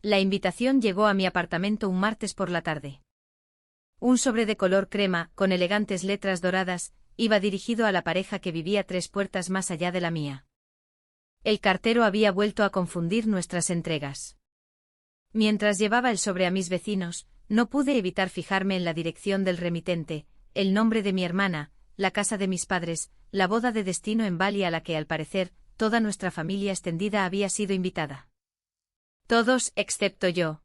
La invitación llegó a mi apartamento un martes por la tarde. Un sobre de color crema, con elegantes letras doradas, iba dirigido a la pareja que vivía 3 puertas más allá de la mía. El cartero había vuelto a confundir nuestras entregas. Mientras llevaba el sobre a mis vecinos, no pude evitar fijarme en la dirección del remitente, el nombre de mi hermana, la casa de mis padres, la boda de destino en Bali a la que, al parecer, toda nuestra familia extendida había sido invitada. Todos, excepto yo.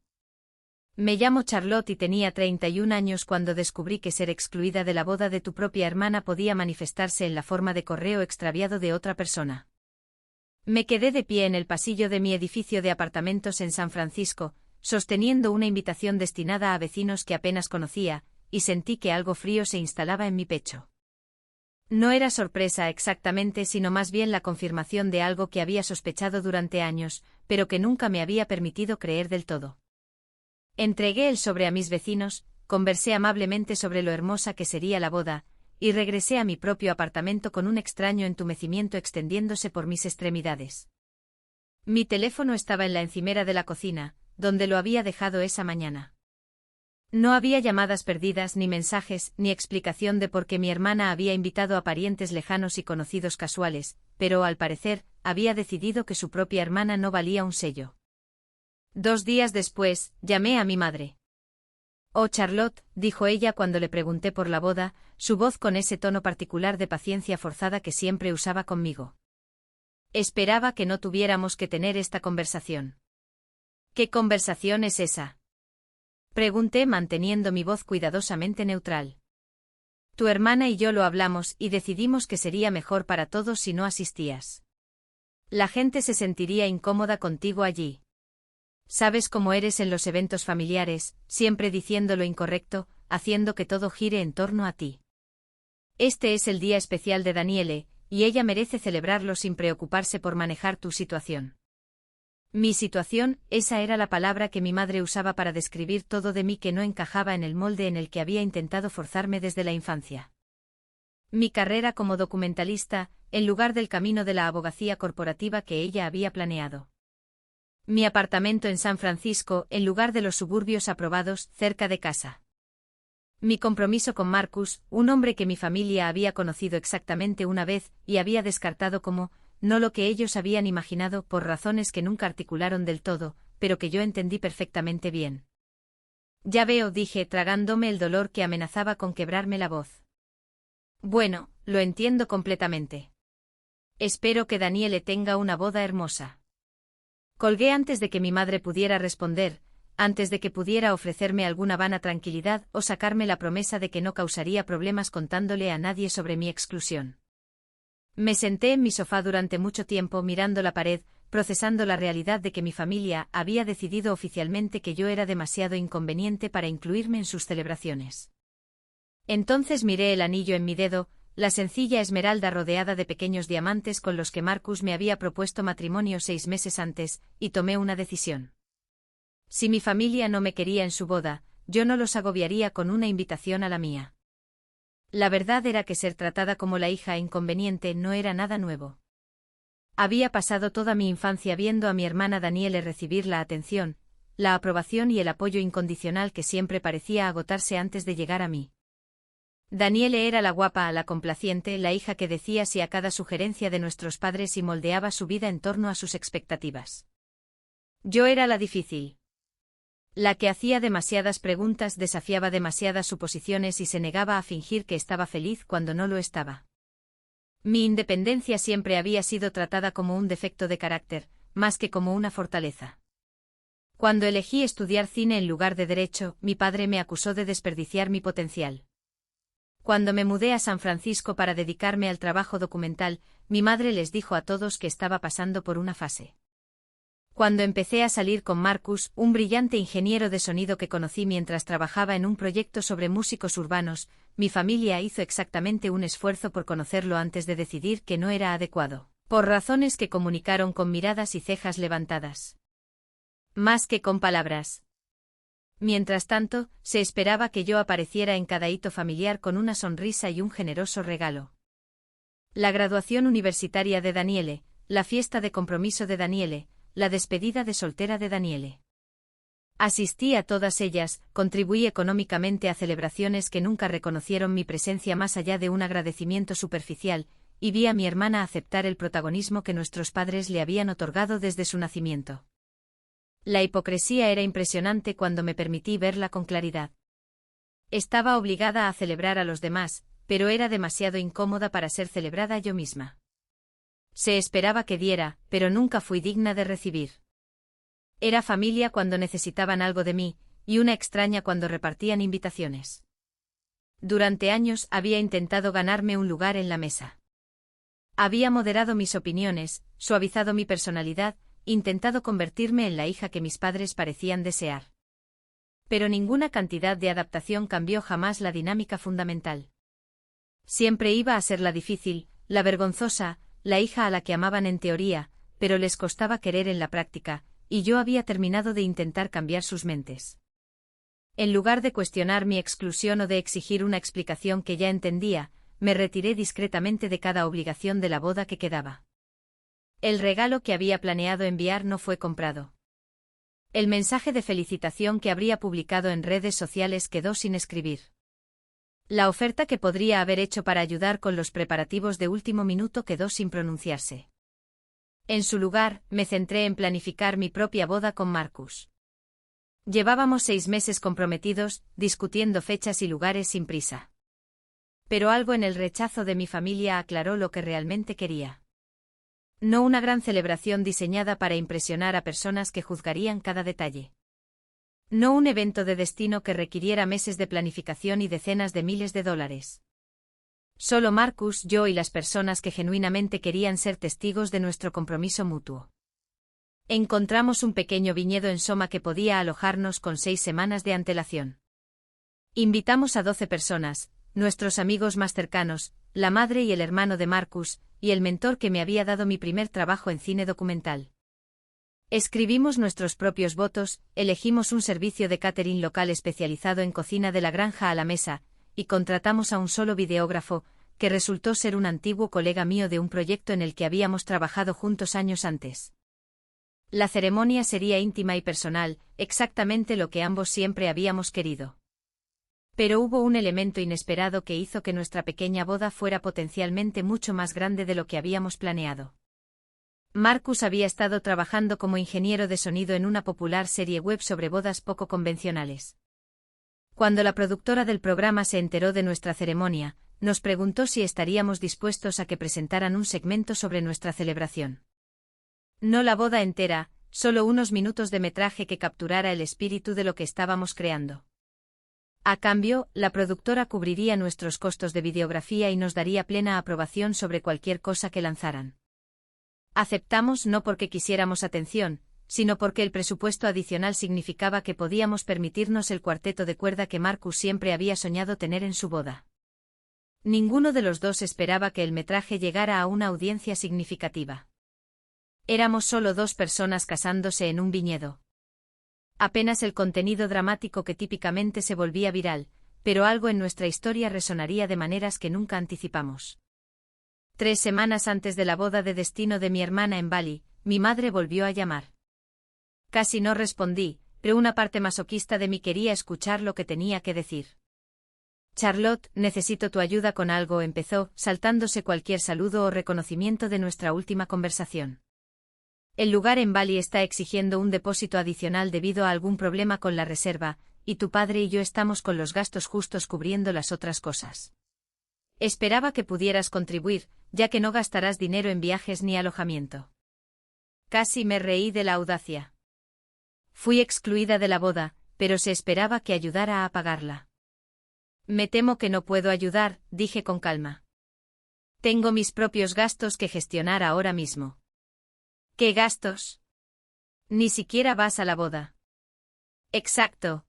Me llamo Charlotte y tenía 31 años cuando descubrí que ser excluida de la boda de tu propia hermana podía manifestarse en la forma de correo extraviado de otra persona. Me quedé de pie en el pasillo de mi edificio de apartamentos en San Francisco, sosteniendo una invitación destinada a vecinos que apenas conocía, y sentí que algo frío se instalaba en mi pecho. No era sorpresa exactamente, sino más bien la confirmación de algo que había sospechado durante años, pero que nunca me había permitido creer del todo. Entregué el sobre a mis vecinos, conversé amablemente sobre lo hermosa que sería la boda, y regresé a mi propio apartamento con un extraño entumecimiento extendiéndose por mis extremidades. Mi teléfono estaba en la encimera de la cocina, donde lo había dejado esa mañana. No había llamadas perdidas, ni mensajes, ni explicación de por qué mi hermana había invitado a parientes lejanos y conocidos casuales, pero, al parecer, había decidido que su propia hermana no valía un sello. 2 días después, llamé a mi madre. «Oh, Charlotte», dijo ella cuando le pregunté por la boda, su voz con ese tono particular de paciencia forzada que siempre usaba conmigo. Esperaba que no tuviéramos que tener esta conversación. «¿Qué conversación es esa?», pregunté manteniendo mi voz cuidadosamente neutral. «Tu hermana y yo lo hablamos y decidimos que sería mejor para todos si no asistías. La gente se sentiría incómoda contigo allí. Sabes cómo eres en los eventos familiares, siempre diciendo lo incorrecto, haciendo que todo gire en torno a ti. Este es el día especial de Daniele, y ella merece celebrarlo sin preocuparse por manejar tu situación». Mi situación, esa era la palabra que mi madre usaba para describir todo de mí que no encajaba en el molde en el que había intentado forzarme desde la infancia. Mi carrera como documentalista, en lugar del camino de la abogacía corporativa que ella había planeado. Mi apartamento en San Francisco, en lugar de los suburbios aprobados, cerca de casa. Mi compromiso con Marcus, un hombre que mi familia había conocido exactamente una vez, y había descartado como no lo que ellos habían imaginado por razones que nunca articularon del todo, pero que yo entendí perfectamente bien. «Ya veo», dije, tragándome el dolor que amenazaba con quebrarme la voz. «Bueno, lo entiendo completamente. Espero que Daniele tenga una boda hermosa». Colgué antes de que mi madre pudiera responder, antes de que pudiera ofrecerme alguna vana tranquilidad o sacarme la promesa de que no causaría problemas contándole a nadie sobre mi exclusión. Me senté en mi sofá durante mucho tiempo mirando la pared, procesando la realidad de que mi familia había decidido oficialmente que yo era demasiado inconveniente para incluirme en sus celebraciones. Entonces miré el anillo en mi dedo, la sencilla esmeralda rodeada de pequeños diamantes con los que Marcus me había propuesto matrimonio 6 meses antes, y tomé una decisión. Si mi familia no me quería en su boda, yo no los agobiaría con una invitación a la mía. La verdad era que ser tratada como la hija inconveniente no era nada nuevo. Había pasado toda mi infancia viendo a mi hermana Daniele recibir la atención, la aprobación y el apoyo incondicional que siempre parecía agotarse antes de llegar a mí. Daniele era la guapa, la complaciente, la hija que decía sí a cada sugerencia de nuestros padres y moldeaba su vida en torno a sus expectativas. Yo era la difícil. La que hacía demasiadas preguntas, desafiaba demasiadas suposiciones y se negaba a fingir que estaba feliz cuando no lo estaba. Mi independencia siempre había sido tratada como un defecto de carácter, más que como una fortaleza. Cuando elegí estudiar cine en lugar de derecho, mi padre me acusó de desperdiciar mi potencial. Cuando me mudé a San Francisco para dedicarme al trabajo documental, mi madre les dijo a todos que estaba pasando por una fase. Cuando empecé a salir con Marcus, un brillante ingeniero de sonido que conocí mientras trabajaba en un proyecto sobre músicos urbanos, mi familia hizo exactamente un esfuerzo por conocerlo antes de decidir que no era adecuado, por razones que comunicaron con miradas y cejas levantadas. Más que con palabras. Mientras tanto, se esperaba que yo apareciera en cada hito familiar con una sonrisa y un generoso regalo. La graduación universitaria de Daniele, la fiesta de compromiso de Daniele, la despedida de soltera de Daniele. Asistí a todas ellas, contribuí económicamente a celebraciones que nunca reconocieron mi presencia más allá de un agradecimiento superficial, y vi a mi hermana aceptar el protagonismo que nuestros padres le habían otorgado desde su nacimiento. La hipocresía era impresionante cuando me permití verla con claridad. Estaba obligada a celebrar a los demás, pero era demasiado incómoda para ser celebrada yo misma. Se esperaba que diera, pero nunca fui digna de recibir. Era familia cuando necesitaban algo de mí, y una extraña cuando repartían invitaciones. Durante años había intentado ganarme un lugar en la mesa. Había moderado mis opiniones, suavizado mi personalidad, intentado convertirme en la hija que mis padres parecían desear. Pero ninguna cantidad de adaptación cambió jamás la dinámica fundamental. Siempre iba a ser la difícil, la vergonzosa, la hija a la que amaban en teoría, pero les costaba querer en la práctica, y yo había terminado de intentar cambiar sus mentes. En lugar de cuestionar mi exclusión o de exigir una explicación que ya entendía, me retiré discretamente de cada obligación de la boda que quedaba. El regalo que había planeado enviar no fue comprado. El mensaje de felicitación que habría publicado en redes sociales quedó sin escribir. La oferta que podría haber hecho para ayudar con los preparativos de último minuto quedó sin pronunciarse. En su lugar, me centré en planificar mi propia boda con Marcus. Llevábamos 6 meses comprometidos, discutiendo fechas y lugares sin prisa. Pero algo en el rechazo de mi familia aclaró lo que realmente quería. No una gran celebración diseñada para impresionar a personas que juzgarían cada detalle. No un evento de destino que requiriera meses de planificación y decenas de miles de dólares. Solo Marcus, yo y las personas que genuinamente querían ser testigos de nuestro compromiso mutuo. Encontramos un pequeño viñedo en Soma que podía alojarnos con 6 semanas de antelación. Invitamos a 12 personas, nuestros amigos más cercanos, la madre y el hermano de Marcus, y el mentor que me había dado mi primer trabajo en cine documental. Escribimos nuestros propios votos, elegimos un servicio de catering local especializado en cocina de la granja a la mesa, y contratamos a un solo videógrafo, que resultó ser un antiguo colega mío de un proyecto en el que habíamos trabajado juntos años antes. La ceremonia sería íntima y personal, exactamente lo que ambos siempre habíamos querido. Pero hubo un elemento inesperado que hizo que nuestra pequeña boda fuera potencialmente mucho más grande de lo que habíamos planeado. Marcus había estado trabajando como ingeniero de sonido en una popular serie web sobre bodas poco convencionales. Cuando la productora del programa se enteró de nuestra ceremonia, nos preguntó si estaríamos dispuestos a que presentaran un segmento sobre nuestra celebración. No la boda entera, solo unos minutos de metraje que capturara el espíritu de lo que estábamos creando. A cambio, la productora cubriría nuestros costos de videografía y nos daría plena aprobación sobre cualquier cosa que lanzaran. Aceptamos no porque quisiéramos atención, sino porque el presupuesto adicional significaba que podíamos permitirnos el cuarteto de cuerda que Marcus siempre había soñado tener en su boda. Ninguno de los dos esperaba que el metraje llegara a una audiencia significativa. Éramos solo 2 personas casándose en un viñedo. Apenas el contenido dramático que típicamente se volvía viral, pero algo en nuestra historia resonaría de maneras que nunca anticipamos. 3 semanas antes de la boda de destino de mi hermana en Bali, mi madre volvió a llamar. Casi no respondí, pero una parte masoquista de mí quería escuchar lo que tenía que decir. Charlotte, necesito tu ayuda con algo, empezó, saltándose cualquier saludo o reconocimiento de nuestra última conversación. El lugar en Bali está exigiendo un depósito adicional debido a algún problema con la reserva, y tu padre y yo estamos con los gastos justos cubriendo las otras cosas. Esperaba que pudieras contribuir, ya que no gastarás dinero en viajes ni alojamiento. Casi me reí de la audacia. Fui excluida de la boda, pero se esperaba que ayudara a pagarla. Me temo que no puedo ayudar, dije con calma. Tengo mis propios gastos que gestionar ahora mismo. ¿Qué gastos? Ni siquiera vas a la boda. Exacto.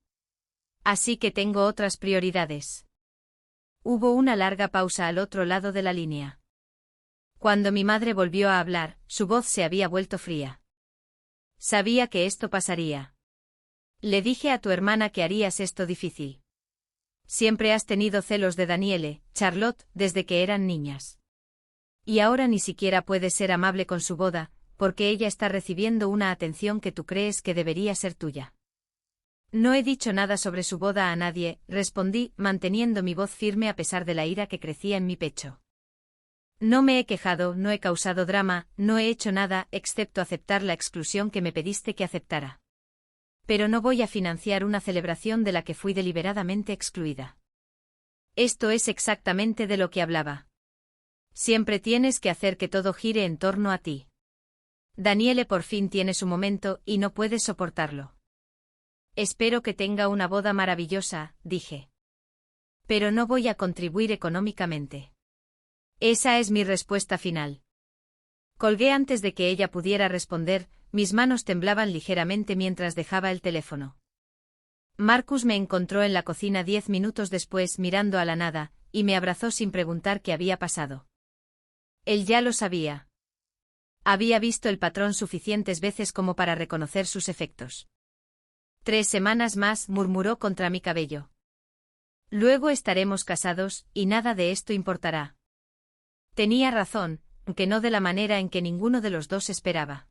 Así que tengo otras prioridades. Hubo una larga pausa al otro lado de la línea. Cuando mi madre volvió a hablar, su voz se había vuelto fría. Sabía que esto pasaría. Le dije a tu hermana que harías esto difícil. Siempre has tenido celos de Daniele, Charlotte, desde que eran niñas. Y ahora ni siquiera puedes ser amable con su boda, porque ella está recibiendo una atención que tú crees que debería ser tuya. No he dicho nada sobre su boda a nadie, respondí, manteniendo mi voz firme a pesar de la ira que crecía en mi pecho. No me he quejado, no he causado drama, no he hecho nada, excepto aceptar la exclusión que me pediste que aceptara. Pero no voy a financiar una celebración de la que fui deliberadamente excluida. Esto es exactamente de lo que hablaba. Siempre tienes que hacer que todo gire en torno a ti. Daniele por fin tiene su momento y no puedes soportarlo. Espero que tenga una boda maravillosa, dije. Pero no voy a contribuir económicamente. Esa es mi respuesta final. Colgué antes de que ella pudiera responder, mis manos temblaban ligeramente mientras dejaba el teléfono. Marcus me encontró en la cocina 10 minutos después mirando a la nada, y me abrazó sin preguntar qué había pasado. Él ya lo sabía. Había visto el patrón suficientes veces como para reconocer sus efectos. 3 semanas más, murmuró contra mi cabello. Luego estaremos casados, y nada de esto importará. Tenía razón, aunque no de la manera en que ninguno de los dos esperaba.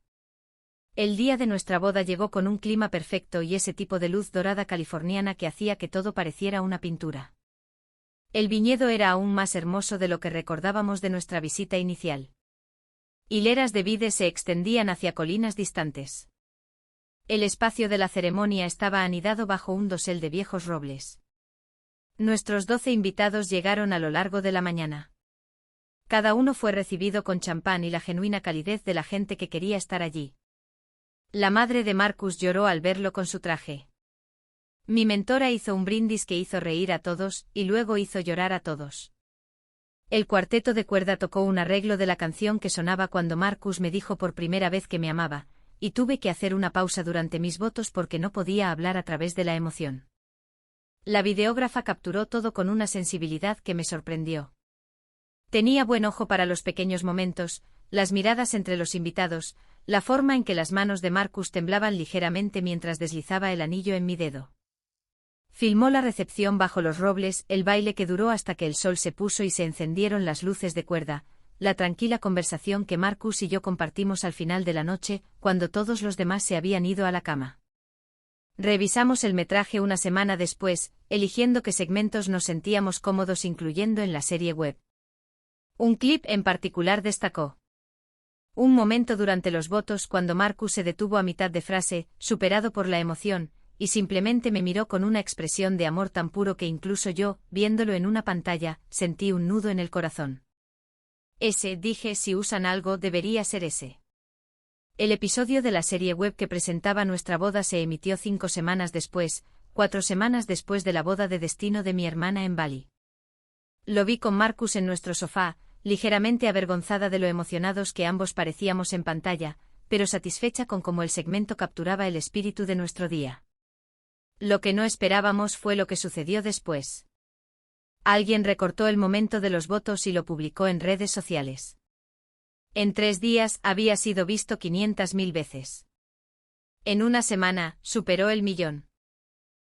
El día de nuestra boda llegó con un clima perfecto y ese tipo de luz dorada californiana que hacía que todo pareciera una pintura. El viñedo era aún más hermoso de lo que recordábamos de nuestra visita inicial. Hileras de vides se extendían hacia colinas distantes. El espacio de la ceremonia estaba anidado bajo un dosel de viejos robles. Nuestros 12 invitados llegaron a lo largo de la mañana. Cada uno fue recibido con champán y la genuina calidez de la gente que quería estar allí. La madre de Marcus lloró al verlo con su traje. Mi mentora hizo un brindis que hizo reír a todos, y luego hizo llorar a todos. El cuarteto de cuerda tocó un arreglo de la canción que sonaba cuando Marcus me dijo por primera vez que me amaba, y tuve que hacer una pausa durante mis votos porque no podía hablar a través de la emoción. La videógrafa capturó todo con una sensibilidad que me sorprendió. Tenía buen ojo para los pequeños momentos, las miradas entre los invitados, la forma en que las manos de Marcus temblaban ligeramente mientras deslizaba el anillo en mi dedo. Filmó la recepción bajo los robles, el baile que duró hasta que el sol se puso y se encendieron las luces de cuerda, la tranquila conversación que Marcus y yo compartimos al final de la noche, cuando todos los demás se habían ido a la cama. Revisamos el metraje una semana después, eligiendo qué segmentos nos sentíamos cómodos incluyendo en la serie web. Un clip en particular destacó. Un momento durante los votos cuando Marcus se detuvo a mitad de frase, superado por la emoción, y simplemente me miró con una expresión de amor tan puro que incluso yo, viéndolo en una pantalla, sentí un nudo en el corazón. Ese, dije, si usan algo, debería ser ese. El episodio de la serie web que presentaba nuestra boda se emitió 5 semanas después, 4 semanas después de la boda de destino de mi hermana en Bali. Lo vi con Marcus en nuestro sofá, ligeramente avergonzada de lo emocionados que ambos parecíamos en pantalla, pero satisfecha con cómo el segmento capturaba el espíritu de nuestro día. Lo que no esperábamos fue lo que sucedió después. Alguien recortó el momento de los votos y lo publicó en redes sociales. En 3 días había sido visto 500.000 veces. En una semana, superó el 1.000.000.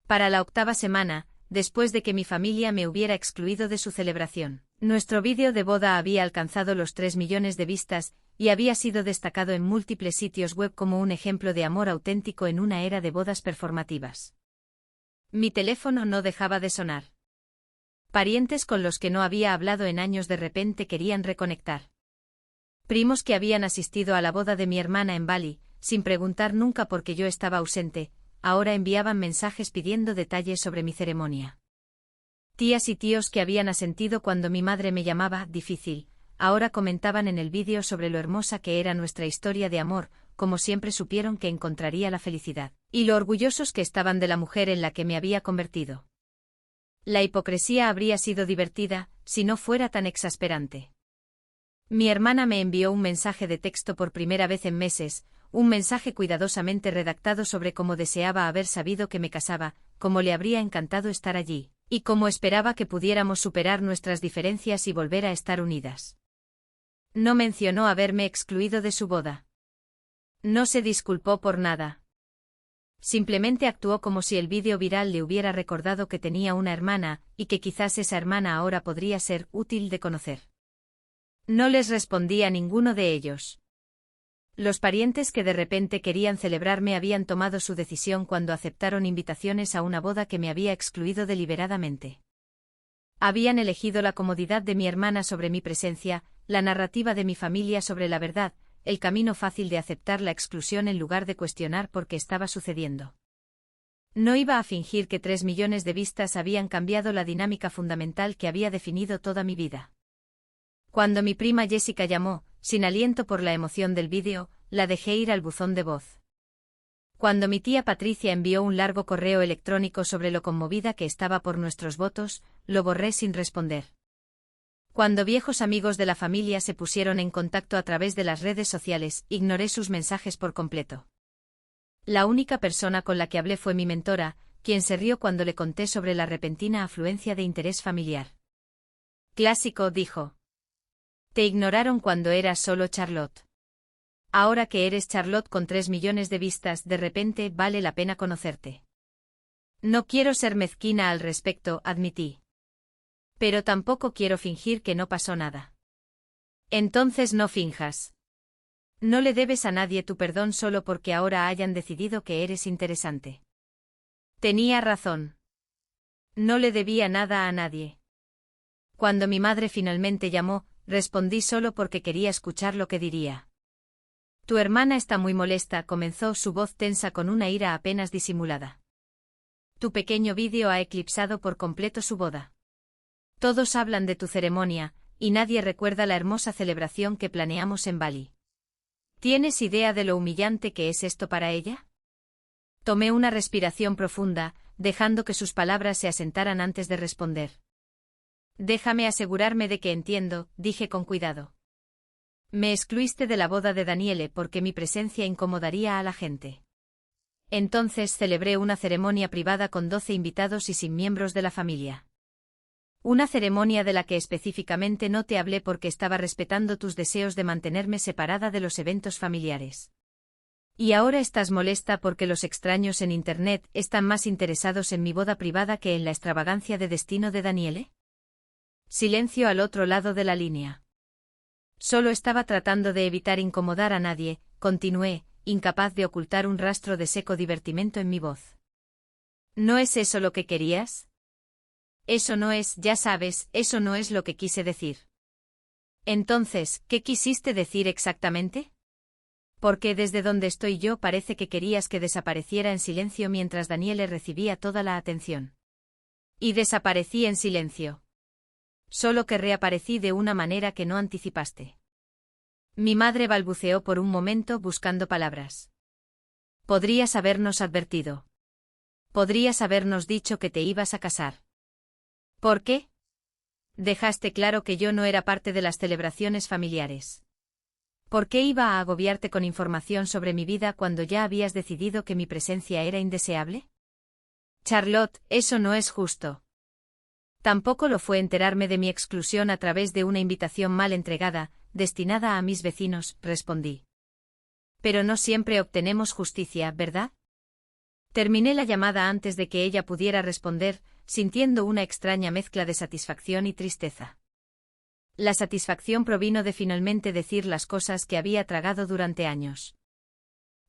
Para la 8ª semana, después de que mi familia me hubiera excluido de su celebración, nuestro vídeo de boda había alcanzado los 3 millones de vistas, y había sido destacado en múltiples sitios web como un ejemplo de amor auténtico en una era de bodas performativas. Mi teléfono no dejaba de sonar. Parientes con los que no había hablado en años de repente querían reconectar. Primos que habían asistido a la boda de mi hermana en Bali, sin preguntar nunca por qué yo estaba ausente, ahora enviaban mensajes pidiendo detalles sobre mi ceremonia. Tías y tíos que habían asentido cuando mi madre me llamaba difícil, ahora comentaban en el vídeo sobre lo hermosa que era nuestra historia de amor, como siempre supieron que encontraría la felicidad, y lo orgullosos que estaban de la mujer en la que me había convertido. La hipocresía habría sido divertida, si no fuera tan exasperante. Mi hermana me envió un mensaje de texto por primera vez en meses, un mensaje cuidadosamente redactado sobre cómo deseaba haber sabido que me casaba, cómo le habría encantado estar allí, y cómo esperaba que pudiéramos superar nuestras diferencias y volver a estar unidas. No mencionó haberme excluido de su boda. No se disculpó por nada. Simplemente actuó como si el vídeo viral le hubiera recordado que tenía una hermana, y que quizás esa hermana ahora podría ser útil de conocer. No les respondí a ninguno de ellos. Los parientes que de repente querían celebrarme habían tomado su decisión cuando aceptaron invitaciones a una boda que me había excluido deliberadamente. Habían elegido la comodidad de mi hermana sobre mi presencia, la narrativa de mi familia sobre la verdad, el camino fácil de aceptar la exclusión en lugar de cuestionar por qué estaba sucediendo. No iba a fingir que 3 millones de vistas habían cambiado la dinámica fundamental que había definido toda mi vida. Cuando mi prima Jessica llamó, sin aliento por la emoción del vídeo, la dejé ir al buzón de voz. Cuando mi tía Patricia envió un largo correo electrónico sobre lo conmovida que estaba por nuestros votos, lo borré sin responder. Cuando viejos amigos de la familia se pusieron en contacto a través de las redes sociales, ignoré sus mensajes por completo. La única persona con la que hablé fue mi mentora, quien se rió cuando le conté sobre la repentina afluencia de interés familiar. Clásico, dijo. Te ignoraron cuando eras solo Charlotte. Ahora que eres Charlotte con 3 millones de vistas, de repente vale la pena conocerte. No quiero ser mezquina al respecto, admití. Pero tampoco quiero fingir que no pasó nada. Entonces no finjas. No le debes a nadie tu perdón solo porque ahora hayan decidido que eres interesante. Tenía razón. No le debía nada a nadie. Cuando mi madre finalmente llamó, respondí solo porque quería escuchar lo que diría. Tu hermana está muy molesta, comenzó, su voz tensa con una ira apenas disimulada. Tu pequeño vídeo ha eclipsado por completo su boda. Todos hablan de tu ceremonia, y nadie recuerda la hermosa celebración que planeamos en Bali. ¿Tienes idea de lo humillante que es esto para ella? Tomé una respiración profunda, dejando que sus palabras se asentaran antes de responder. Déjame asegurarme de que entiendo, dije con cuidado. Me excluiste de la boda de Daniele porque mi presencia incomodaría a la gente. Entonces celebré una ceremonia privada con 12 invitados y sin miembros de la familia. Una ceremonia de la que específicamente no te hablé porque estaba respetando tus deseos de mantenerme separada de los eventos familiares. ¿Y ahora estás molesta porque los extraños en Internet están más interesados en mi boda privada que en la extravagancia de destino de Daniele? Silencio al otro lado de la línea. Solo estaba tratando de evitar incomodar a nadie, continué, incapaz de ocultar un rastro de seco divertimento en mi voz. ¿No es eso lo que querías? Eso no es, ya sabes, eso no es lo que quise decir. Entonces, ¿qué quisiste decir exactamente? Porque desde donde estoy yo parece que querías que desapareciera en silencio mientras Daniele recibía toda la atención. Y desaparecí en silencio. Solo que reaparecí de una manera que no anticipaste. Mi madre balbuceó por un momento buscando palabras. Podrías habernos advertido. Podrías habernos dicho que te ibas a casar. ¿Por qué? Dejaste claro que yo no era parte de las celebraciones familiares. ¿Por qué iba a agobiarte con información sobre mi vida cuando ya habías decidido que mi presencia era indeseable? Charlotte, eso no es justo. Tampoco lo fue enterarme de mi exclusión a través de una invitación mal entregada, destinada a mis vecinos, respondí. Pero no siempre obtenemos justicia, ¿verdad? Terminé la llamada antes de que ella pudiera responder, sintiendo una extraña mezcla de satisfacción y tristeza. La satisfacción provino de finalmente decir las cosas que había tragado durante años.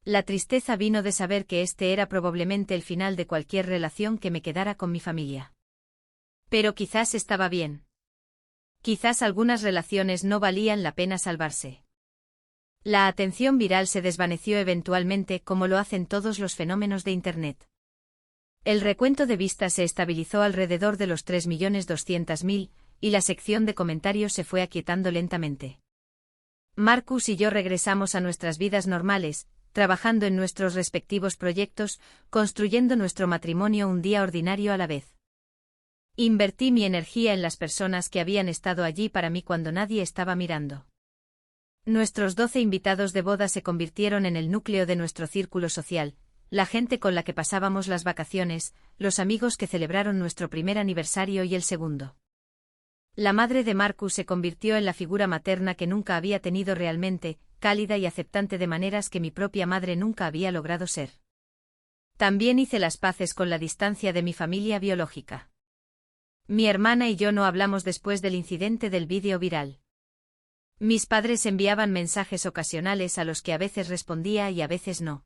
La tristeza vino de saber que este era probablemente el final de cualquier relación que me quedara con mi familia. Pero quizás estaba bien. Quizás algunas relaciones no valían la pena salvarse. La atención viral se desvaneció eventualmente como lo hacen todos los fenómenos de Internet. El recuento de vistas se estabilizó alrededor de los 3.200.000, y la sección de comentarios se fue aquietando lentamente. Marcus y yo regresamos a nuestras vidas normales, trabajando en nuestros respectivos proyectos, construyendo nuestro matrimonio un día ordinario a la vez. Invertí mi energía en las personas que habían estado allí para mí cuando nadie estaba mirando. Nuestros 12 invitados de boda se convirtieron en el núcleo de nuestro círculo social, la gente con la que pasábamos las vacaciones, los amigos que celebraron nuestro primer aniversario y el segundo. La madre de Marcus se convirtió en la figura materna que nunca había tenido realmente, cálida y aceptante de maneras que mi propia madre nunca había logrado ser. También hice las paces con la distancia de mi familia biológica. Mi hermana y yo no hablamos después del incidente del vídeo viral. Mis padres enviaban mensajes ocasionales a los que a veces respondía y a veces no.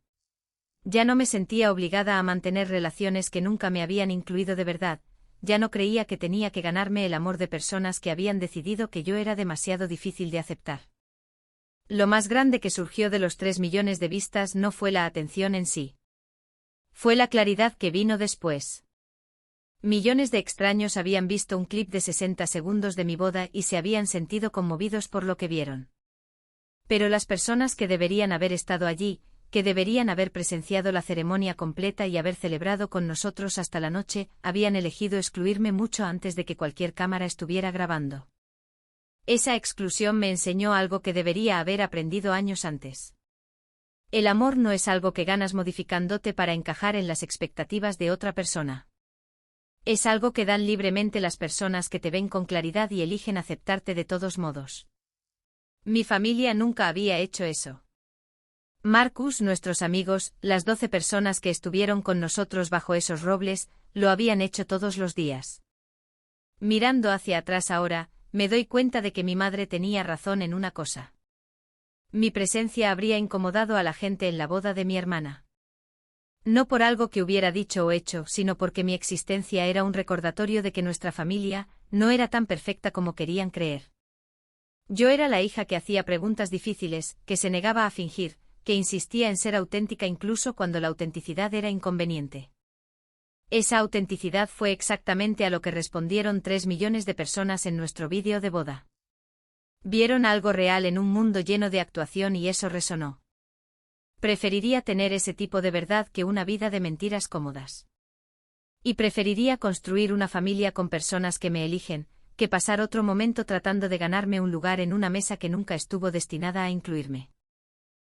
Ya no me sentía obligada a mantener relaciones que nunca me habían incluido de verdad, ya no creía que tenía que ganarme el amor de personas que habían decidido que yo era demasiado difícil de aceptar. Lo más grande que surgió de los 3 millones de vistas no fue la atención en sí. Fue la claridad que vino después. Millones de extraños habían visto un clip de 60 segundos de mi boda y se habían sentido conmovidos por lo que vieron. Pero las personas que deberían haber estado allí, que deberían haber presenciado la ceremonia completa y haber celebrado con nosotros hasta la noche, habían elegido excluirme mucho antes de que cualquier cámara estuviera grabando. Esa exclusión me enseñó algo que debería haber aprendido años antes. El amor no es algo que ganas modificándote para encajar en las expectativas de otra persona. Es algo que dan libremente las personas que te ven con claridad y eligen aceptarte de todos modos. Mi familia nunca había hecho eso. Marcus, nuestros amigos, las 12 personas que estuvieron con nosotros bajo esos robles, lo habían hecho todos los días. Mirando hacia atrás ahora, me doy cuenta de que mi madre tenía razón en una cosa. Mi presencia habría incomodado a la gente en la boda de mi hermana. No por algo que hubiera dicho o hecho, sino porque mi existencia era un recordatorio de que nuestra familia no era tan perfecta como querían creer. Yo era la hija que hacía preguntas difíciles, que se negaba a fingir, que insistía en ser auténtica incluso cuando la autenticidad era inconveniente. Esa autenticidad fue exactamente a lo que respondieron 3 millones de personas en nuestro vídeo de boda. Vieron algo real en un mundo lleno de actuación y eso resonó. Preferiría tener ese tipo de verdad que una vida de mentiras cómodas. Y preferiría construir una familia con personas que me eligen, que pasar otro momento tratando de ganarme un lugar en una mesa que nunca estuvo destinada a incluirme.